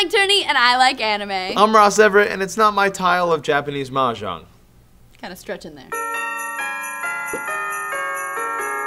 Meg Turney, and I like anime. I'm Ross Everett, and it's not my tile of Japanese mahjong. Kind of stretching there.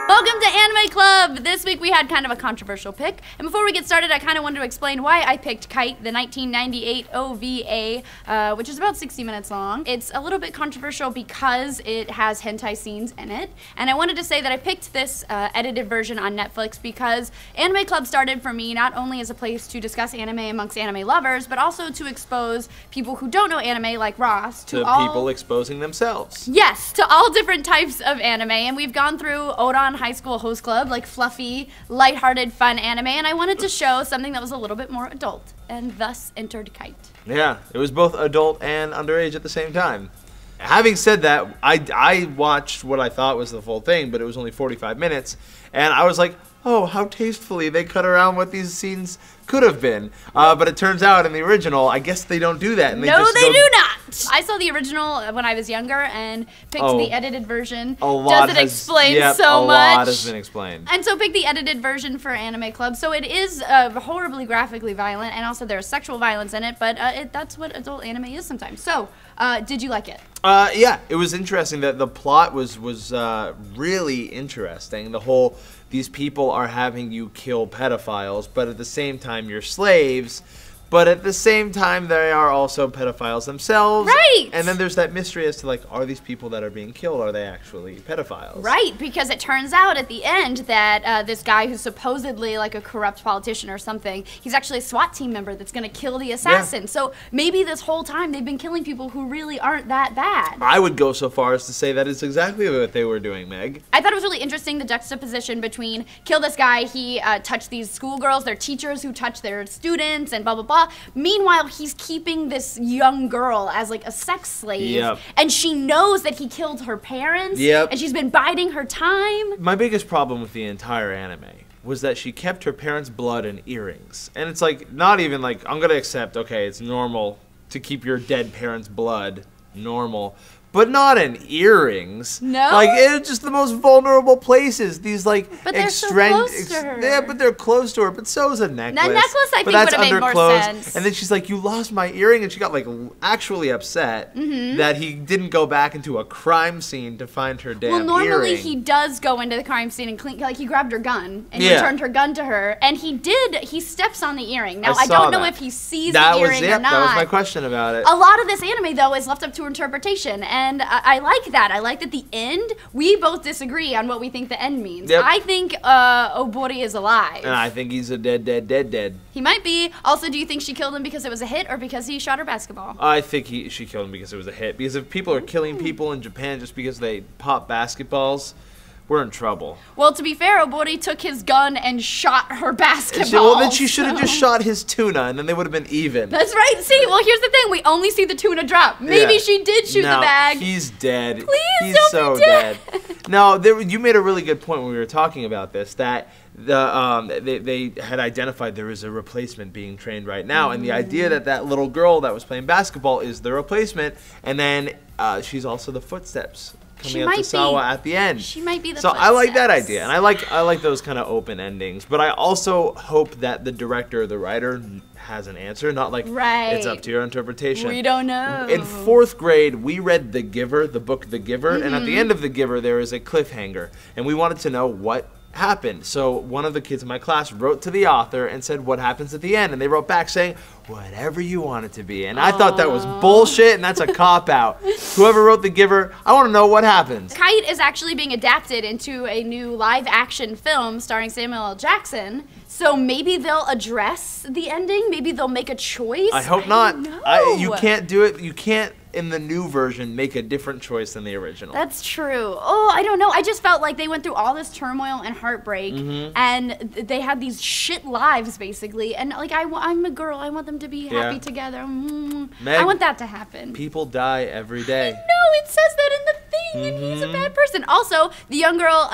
Welcome to Anime Club! This week we had kind of a controversial pick, and before we get started I kind of wanted to explain why I picked Kite, the 1998 OVA, which is about 60 minutes long. It's a little bit controversial because it has hentai scenes in it, and I wanted to say that I picked this edited version on Netflix because Anime Club started for me not only as a place to discuss anime amongst anime lovers, but also to expose people who don't know anime like Ross to all people exposing themselves. Yes, to all different types of anime, and we've gone through Odon High School Host Club, like fluffy, lighthearted, fun anime, and I wanted to show something that was a little bit more adult, and thus entered Kite. Yeah, it was both adult and underage at the same time. Having said that, I watched what I thought was the full thing, but it was only 45 minutes, and I was like, oh, how tastefully they cut around what these scenes could have been. But it turns out in the original, I guess they don't do that. And they do not! I saw the original when I was younger and picked the edited version. Doesn't explain so much. A lot has been explained. And so picked the edited version for Anime Club. So it is horribly graphically violent, and also there's sexual violence in it, but that's what adult anime is sometimes. So, did you like it? Yeah, it was interesting. That the plot was really interesting. The whole, these people are having you kill pedophiles, but at the same time you're slaves, but at the same time they are also pedophiles themselves. Right! And then there's that mystery as to, like, are these people that are being killed, are they actually pedophiles? Right, because it turns out at the end that this guy who's supposedly like a corrupt politician or something, he's actually a SWAT team member that's gonna kill the assassin. Yeah. So maybe this whole time they've been killing people who really aren't that bad. I would go so far as to say that is exactly what they were doing, Meg. I thought it was really interesting, the juxtaposition between kill this guy, he touched these schoolgirls, their teachers who touched their students, and blah, blah, blah. Meanwhile, he's keeping this young girl as like a sex slave, and she knows that he killed her parents, and she's been biding her time. My biggest problem with the entire anime was that she kept her parents' blood in earrings. And it's like, not even like, I'm gonna accept, okay, it's normal to keep your dead parents' blood normal, but not in earrings. No? Like, it's just the most vulnerable places. These, like, but they're so close to her. Yeah, but they're close to her, but so is a necklace. That necklace, I think, would have made more sense. And then she's like, you lost my earring, and she got, like, actually upset that he didn't go back into a crime scene to find her damn earring. Well, normally he does go into the crime scene and clean, like, he grabbed her gun and returned her gun to her, and he steps on the earring. Now, I don't know if he sees the earring or not. That was my question about it. A lot of this anime, though, is left up to interpretation, and I like that. I like that the end, we both disagree on what we think the end means. I think Obori is alive. And I think he's a dead. He might be. Also, do you think she killed him because it was a hit or because he shot her basketball? I think she killed him because it was a hit. Because if people are killing people in Japan just because they pop basketballs, we're in trouble. Well, to be fair, Obori took his gun and shot her basketball. Well, then she should have just shot his tuna, and then they would have been even. That's right. See, well, here's the thing. We only see the tuna drop. Maybe she did shoot the bag. He's dead. Please he's don't so be dead. No, you made a really good point when we were talking about this, that they had identified there is a replacement being trained right now, and the idea that that little girl that was playing basketball is the replacement, and then she's also the footsteps coming up to Sawa at the end. She might be the footsteps. I like that idea, and I like those kind of open endings. But I also hope that the director or the writer has an answer, not like it's up to your interpretation. We don't know. In 4th grade, we read The Giver, the book The Giver, and at the end of The Giver, there is a cliffhanger, and we wanted to know what happened. So one of the kids in my class wrote to the author and said, what happens at the end? And they wrote back saying, whatever you want it to be. And I thought that was bullshit, and that's a cop-out. Whoever wrote The Giver, I want to know what happens. Kite is actually being adapted into a new live-action film starring Samuel L. Jackson, so maybe they'll address the ending? Maybe they'll make a choice? I hope not. You can't do it. You can't, in the new version, make a different choice than the original. That's true. Oh, I don't know. I just felt like they went through all this turmoil and heartbreak, and they had these shit lives, basically. And, like, I'm a girl. I want them to be happy together. Meg, I want that to happen. People die every day. No, it says that in the thing, and he's a bad person. Also, the young girl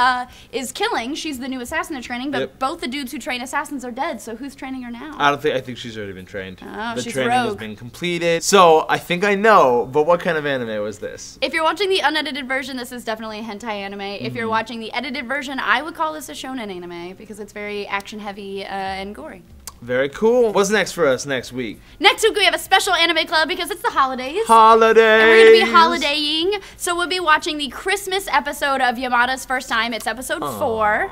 is killing. She's the new assassin in training, but both the dudes who train assassins are dead, so who's training her now? I think she's already been trained. Oh, the she's training rogue. has been completed. So I think I know, but what kind of anime was this? If you're watching the unedited version, this is definitely a hentai anime. If you're watching the edited version, I would call this a shonen anime because it's very action heavy and gory. Very cool. What's next for us next week? Next week we have a special anime club because it's the holidays. Holidays! And we're going to be holidaying. So we'll be watching the Christmas episode of Yamada's First Time. It's episode 4.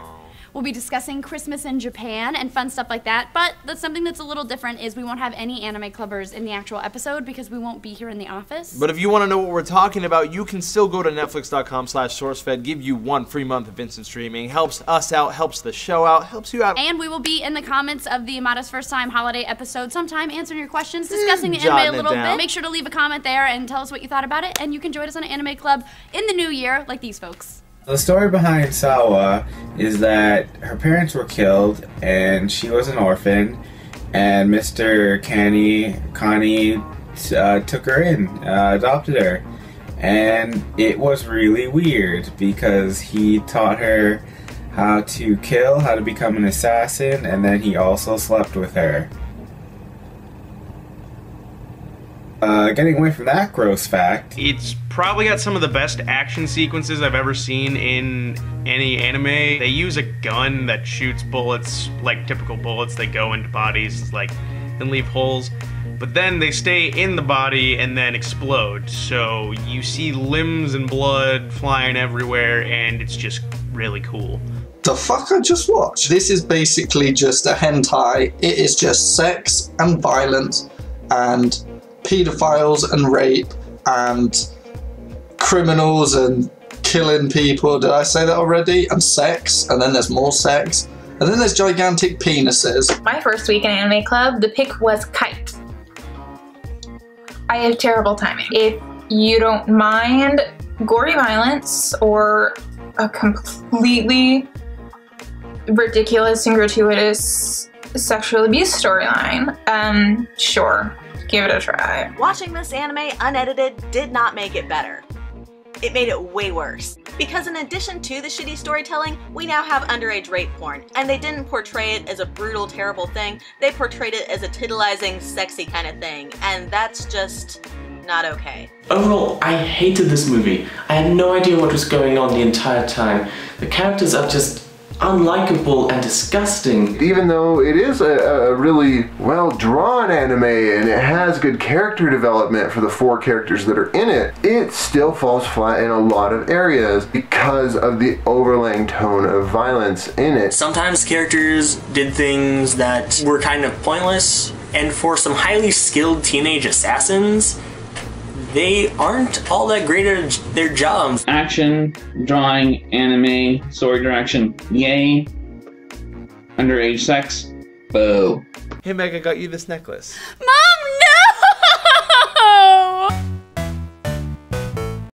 We'll be discussing Christmas in Japan and fun stuff like that. But that's something that's a little different is we won't have any anime clubbers in the actual episode because we won't be here in the office. But if you want to know what we're talking about, you can still go to netflix.com/sourcefed, give you 1 free month of instant streaming. Helps us out, helps the show out, helps you out. And we will be in the comments of the Yamada's First Time holiday episode sometime answering your questions, discussing the anime a little bit. Make sure to leave a comment there and tell us what you thought about it. And you can join us on an anime club in the new year like these folks. The story behind Sawa is that her parents were killed and she was an orphan, and Mr. Kani took her in, adopted her. And it was really weird because he taught her how to kill, how to become an assassin, and then he also slept with her. Getting away from that gross fact. It's probably got some of the best action sequences I've ever seen in any anime. They use a gun that shoots bullets, like typical bullets. They go into bodies, like, and leave holes. But then they stay in the body and then explode. So you see limbs and blood flying everywhere, and it's just really cool. The fuck I just watched? This is basically just a hentai. It is just sex and violence and pedophiles and rape and criminals and killing people. Did I say that already? And sex, and then there's more sex, and then there's gigantic penises. My first week in anime club, the pick was Kite. I have terrible timing. If you don't mind gory violence or a completely ridiculous and gratuitous sexual abuse storyline, sure. Give it a try. Watching this anime unedited did not make it better. It made it way worse. Because in addition to the shitty storytelling, we now have underage rape porn. And they didn't portray it as a brutal, terrible thing. They portrayed it as a titillizing, sexy kind of thing. And that's just not okay. Overall, I hated this movie. I had no idea what was going on the entire time. The characters are just unlikable and disgusting. Even though it is a really well-drawn anime and it has good character development for the 4 characters that are in it, it still falls flat in a lot of areas because of the overlaying tone of violence in it. Sometimes characters did things that were kind of pointless, and for some highly skilled teenage assassins, they aren't all that great at their jobs. Action, drawing, anime, story direction, yay. Underage sex, boo. Hey Meg, I got you this necklace. My